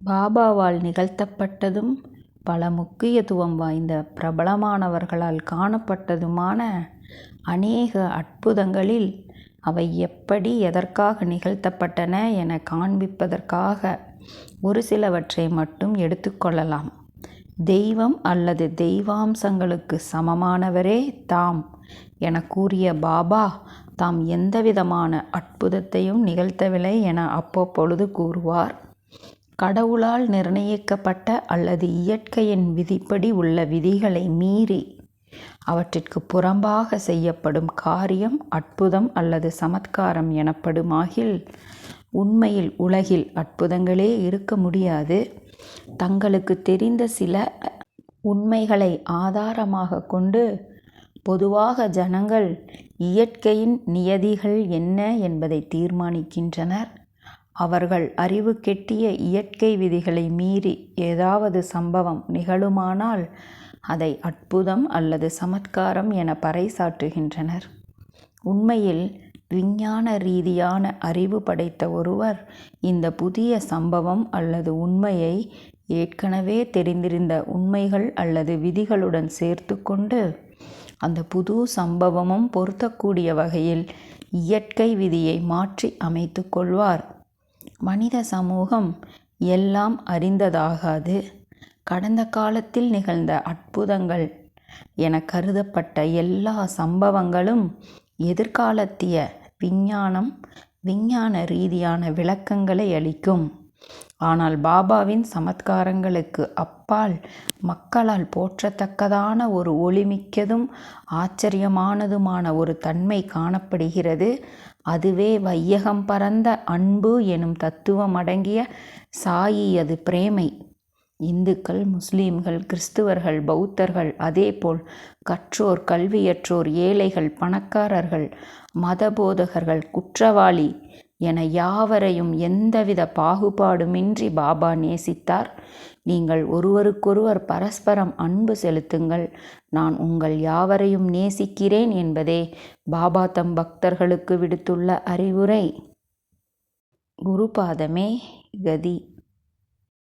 பாபாவால் நிகழ்த்தப்பட்டதும் பல முக்கியத்துவம் வாய்ந்த பிரபலமானவர்களால் காணப்பட்டதுமான அநேக அற்புதங்களில் அவை எப்படி எதற்காக நிகழ்த்தப்பட்டன என காண்பிப்பதற்காக ஒரு சிலவற்றை மட்டும் எடுத்துக்கொள்ளலாம். தெய்வம் அல்லது தெய்வாம்சங்களுக்கு சமமானவரே தாம் என கூறிய பாபா தாம் எந்தவிதமான அற்புதத்தையும் நிகழ்த்தவில்லை என அவ்வப்பொழுது கூறுவார். கடவுளால் நிர்ணயிக்கப்பட்ட அல்லது இயற்கையின் விதிப்படி உள்ள விதிகளை மீறி அவற்றிற்கு புறம்பாக செய்யப்படும் காரியம் அற்புதம் அல்லது சமத்காரம் எனப்படுமாகில் உண்மையில் உலகில் அற்புதங்களே இருக்க முடியாது. தங்களுக்கு தெரிந்த சில உண்மைகளை ஆதாரமாக கொண்டு பொதுவாக ஜனங்கள் இயற்கையின் நியதிகள் என்ன என்பதை தீர்மானிக்கின்றனர். அவர்கள் அறிவு கெட்டிய இயற்கை விதிகளை மீறி ஏதாவது சம்பவம் நிகழுமானால் அதை அற்புதம் அல்லது சமத்காரம் என பறைசாற்றுகின்றனர். உண்மையில் விஞ்ஞான ரீதியான அறிவு படைத்த ஒருவர் இந்த புதிய சம்பவம் அல்லது உண்மையை ஏற்கனவே தெரிந்திருந்த உண்மைகள் அல்லது விதிகளுடன் சேர்த்து கொண்டு அந்த புது சம்பவமும் பொருத்தக்கூடிய வகையில் இயற்கை விதியை மாற்றி அமைத்து கொள்வார். மனித சமூகம் எல்லாம் அறிந்ததாகாது. கடந்த காலத்தில் நிகழ்ந்த அற்புதங்கள் என கருதப்பட்ட எல்லா சம்பவங்களும் எதிர்காலத்திய விஞ்ஞான ரீதியான விளக்கங்களை அளிக்கும். ஆனால் பாபாவின் சமத்காரங்களுக்கு அப்பால் மக்களால் போற்றத்தக்கதான ஒரு ஒளிமிக்கதும் ஆச்சரியமானதுமான ஒரு தன்மை காணப்படுகிறது. அதுவே வையகம் பரந்த அன்பு எனும் தத்துவம் அடங்கிய சாயியது பிரேமை. இந்துக்கள், முஸ்லீம்கள், கிறிஸ்துவர்கள், பௌத்தர்கள், அதேபோல் கற்றோர், கல்வியற்றோர், ஏழைகள், பணக்காரர்கள், மதபோதகர்கள், குற்றவாளி என யாவரையும் எந்தவித பாகுபாடுமின்றி பாபா நேசித்தார். நீங்கள் ஒருவருக்கொருவர் பரஸ்பரம் அன்பு செலுத்துங்கள், நான் உங்கள் யாவரையும் நேசிக்கிறேன் என்பதே பாபா தம் பக்தர்களுக்கு விடுத்துள்ள அறிவுரை. குருபாதமே கதி.